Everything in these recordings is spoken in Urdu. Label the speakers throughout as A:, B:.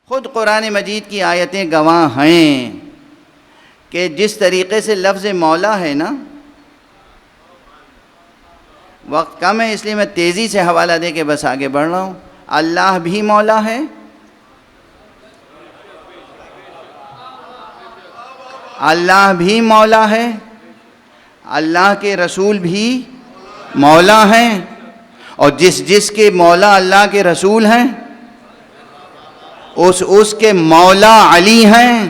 A: خود قرآن مجید کی آیتیں گواہ ہیں کہ جس طریقے سے لفظ مولا ہے نا، وقت کم ہے اس لیے میں تیزی سے حوالہ دے کے بس آگے بڑھ رہا ہوں۔ اللہ بھی مولا ہے، اللہ بھی مولا ہے، اللہ کے رسول بھی مولا ہیں، اور جس کے مولا اللہ کے رسول ہیں اس کے مولا علی ہیں۔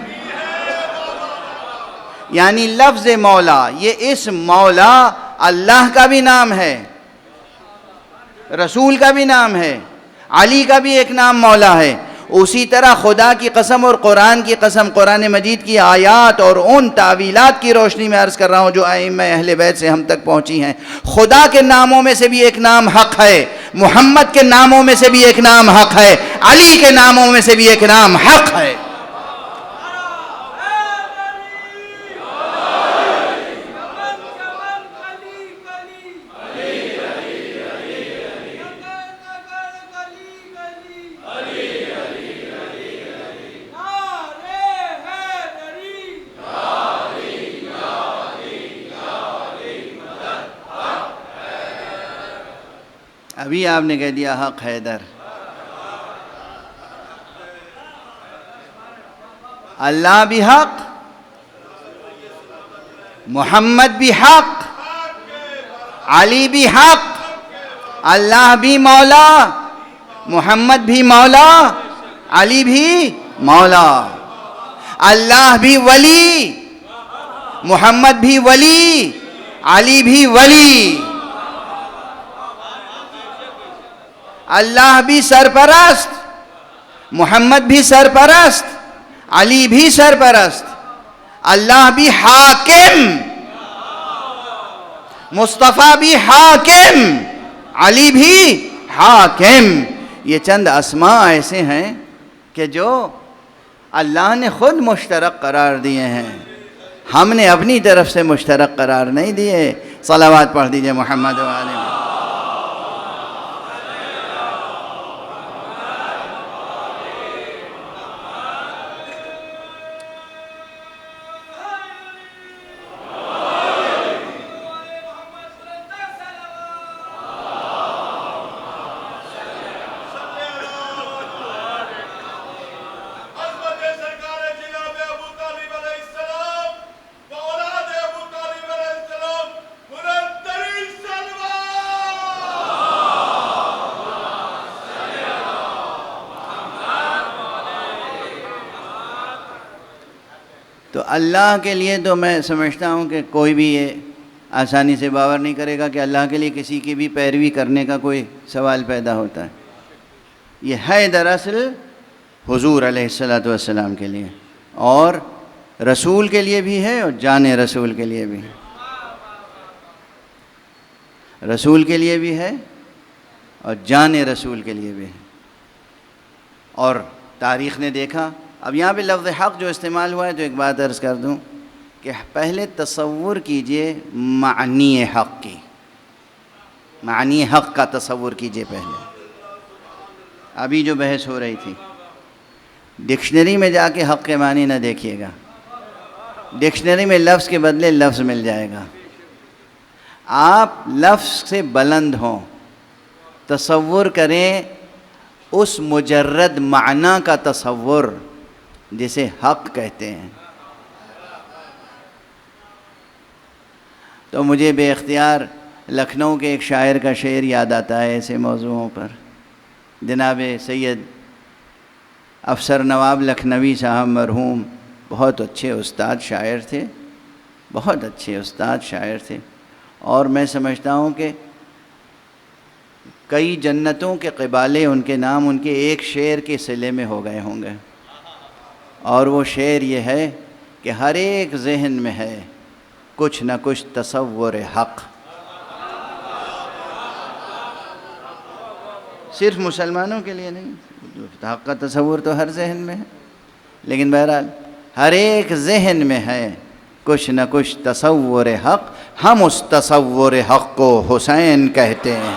A: یعنی لفظ مولا، یہ اس مولا اللہ کا بھی نام ہے، رسول کا بھی نام ہے، علی کا بھی ایک نام مولا ہے۔ اسی طرح خدا کی قسم اور قرآن کی قسم، قرآن مجید کی آیات اور ان تعویلات کی روشنی میں عرض کر رہا ہوں جو ائمہ اہل بیت سے ہم تک پہنچی ہیں، خدا کے ناموں میں سے بھی ایک نام حق ہے، محمد کے ناموں میں سے بھی ایک نام حق ہے، علی کے ناموں میں سے بھی ایک نام حق ہے۔ ابھی آپ نے کہہ دیا حق حیدر، اللہ بھی حق، محمد بھی حق، علی بھی حق، اللہ بھی مولا، محمد بھی مولا، علی بھی مولا، اللہ بھی ولی، محمد بھی ولی، علی بھی ولی، اللہ بھی سرپرست، محمد بھی سرپرست، علی بھی سرپرست، اللہ بھی حاکم، مصطفیٰ بھی حاکم، علی بھی حاکم۔ یہ چند اسماء ایسے ہیں کہ جو اللہ نے خود مشترک قرار دیے ہیں، ہم نے اپنی طرف سے مشترک قرار نہیں دیے۔ صلوات پڑھ دیجئے محمد و آلہ۔ تو اللہ کے لیے تو میں سمجھتا ہوں کہ کوئی بھی یہ آسانی سے باور نہیں کرے گا کہ اللہ کے لیے کسی کی بھی پیروی کرنے کا کوئی سوال پیدا ہوتا ہے۔ یہ ہے دراصل حضور علیہ السلام کے لیے، اور رسول کے لیے بھی ہے، اور جان رسول کے لیے بھی ہے، رسول کے لیے بھی ہے اور جان رسول کے لیے بھی ہے۔ اور تاریخ نے دیکھا، اب یہاں پہ لفظ حق جو استعمال ہوا ہے تو ایک بات عرض کر دوں کہ پہلے تصور کیجئے معنی حق کی، معنی حق کا تصور کیجئے پہلے۔ ابھی جو بحث ہو رہی تھی، ڈکشنری میں جا کے حق کے معنی نہ دیکھیے گا، ڈکشنری میں لفظ کے بدلے لفظ مل جائے گا۔ آپ لفظ سے بلند ہوں، تصور کریں اس مجرد معنی کا تصور جسے حق کہتے ہیں۔ تو مجھے بے اختیار لکھنؤ کے ایک شاعر کا شعر یاد آتا ہے ایسے موضوعوں پر۔ جناب سید افسر نواب لکھنوی صاحب مرحوم بہت اچھے استاد شاعر تھے، بہت اچھے استاد شاعر تھے، اور میں سمجھتا ہوں کہ کئی جنتوں کے قبالے ان کے نام ان کے ایک شعر کے صلے میں ہو گئے ہوں گے، اور وہ شعر یہ ہے کہ ہر ایک ذہن میں ہے کچھ نہ کچھ تصور حق۔ صرف مسلمانوں کے لیے نہیں، حق کا تصور تو ہر ذہن میں ہے، لیکن بہرحال ہر ایک ذہن میں ہے کچھ نہ کچھ تصور حق۔ ہم اس تصور حق کو حسین کہتے ہیں۔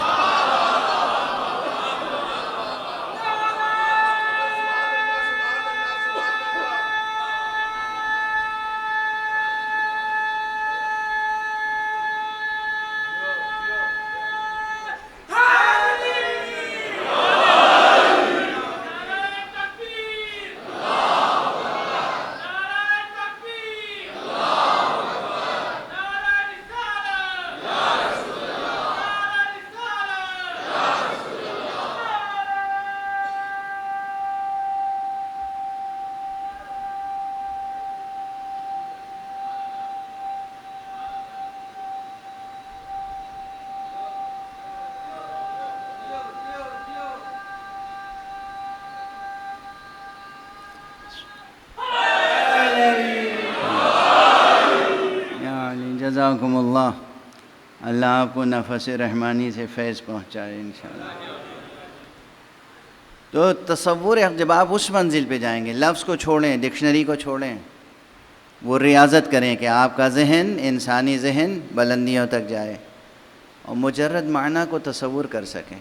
A: جزاکم اللہ، اللہ آپ کو نفس رحمانی سے فیض پہنچائے انشاءاللہ۔ تو تصور ہے، جب آپ اس منزل پہ جائیں گے، لفظ کو چھوڑیں، ڈکشنری کو چھوڑیں، وہ ریاضت کریں کہ آپ کا ذہن، انسانی ذہن بلندیوں تک جائے اور مجرد معنی کو تصور کر سکیں۔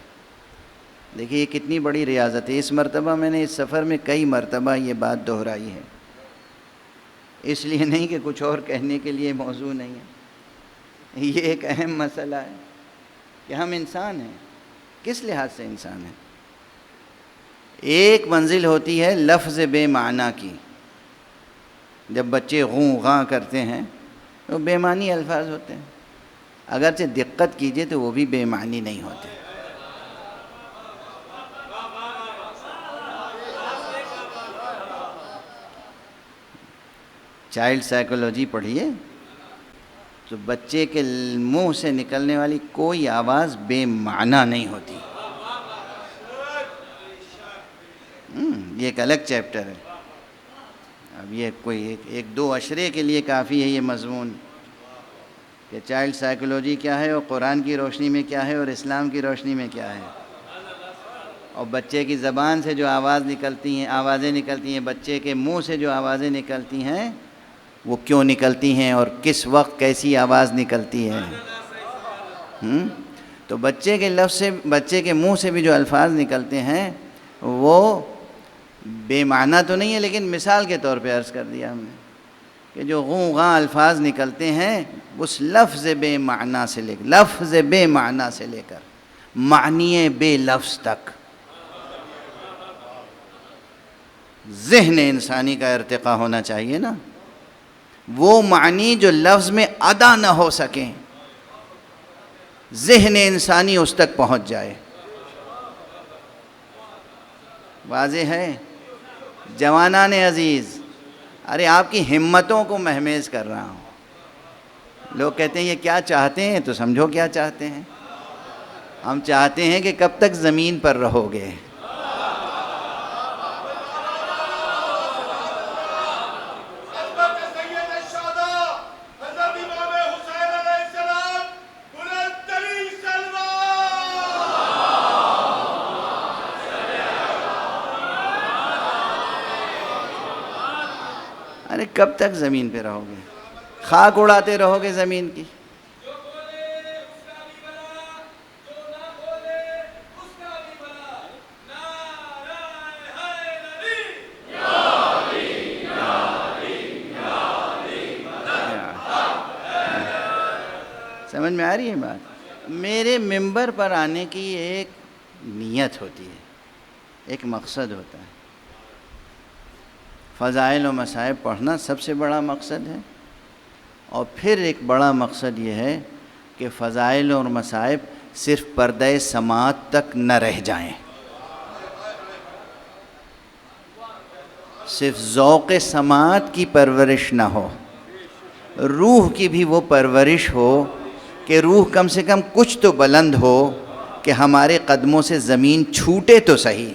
A: دیکھیے یہ کتنی بڑی ریاضت ہے۔ اس مرتبہ میں نے اس سفر میں کئی مرتبہ یہ بات دہرائی ہے، اس لیے نہیں کہ کچھ اور کہنے کے لیے موضوع نہیں ہے، یہ ایک اہم مسئلہ ہے کہ ہم انسان ہیں، کس لحاظ سے انسان ہیں۔ ایک منزل ہوتی ہے لفظ بے معنی کی، جب بچے غوں غاں کرتے ہیں تو بے معنی الفاظ ہوتے ہیں، اگرچہ دقت کیجئے تو وہ بھی بے معنی نہیں ہوتے۔ چائلڈ سائیکولوجی پڑھیے تو بچے کے منہ سے نکلنے والی کوئی آواز بے معنی نہیں ہوتی۔ یہ ایک الگ چیپٹر ہے، اب یہ کوئی ایک دو عشرے کے لیے کافی ہے یہ مضمون کہ چائلڈ سائیکولوجی کیا ہے اور قرآن کی روشنی میں کیا ہے اور اسلام کی روشنی میں کیا ہے، اور بچے کی زبان سے جو آوازیں نکلتی ہیں، بچے کے منہ سے جو آوازیں نکلتی ہیں وہ کیوں نکلتی ہیں اور کس وقت کیسی آواز نکلتی ہے۔ تو بچے کے لفظ سے، بچے کے منہ سے بھی جو الفاظ نکلتے ہیں وہ بے معنی تو نہیں ہے، لیکن مثال کے طور پہ عرض کر دیا ہم نے کہ جو غوں غاں الفاظ نکلتے ہیں اس لفظ بے معنی سے لے کر معنی بے لفظ تک ذہن انسانی کا ارتقاء ہونا چاہیے نا، وہ معنی جو لفظ میں ادا نہ ہو سکیں، ذہن انسانی اس تک پہنچ جائے۔ واضح ہے جوانان عزیز؟ ارے آپ کی ہمتوں کو مہمیز کر رہا ہوں۔ لوگ کہتے ہیں یہ کیا چاہتے ہیں، تو سمجھو کیا چاہتے ہیں۔ ہم چاہتے ہیں کہ کب تک زمین پر رہو گے۔ ارے کب تک زمین پہ رہو گے؟ خاک اڑاتے رہو گے زمین کی۔ سمجھ میں آ رہی ہے بات؟ میرے ممبر پر آنے کی ایک نیت ہوتی ہے، ایک مقصد ہوتا ہے۔ فضائل و مصائب پڑھنا سب سے بڑا مقصد ہے، اور پھر ایک بڑا مقصد یہ ہے کہ فضائل اور مصائب صرف پردہ سماعت تک نہ رہ جائیں، صرف ذوق سماعت کی پرورش نہ ہو، روح کی بھی وہ پرورش ہو کہ روح کم سے کم کچھ تو بلند ہو کہ ہمارے قدموں سے زمین چھوٹے تو صحیح۔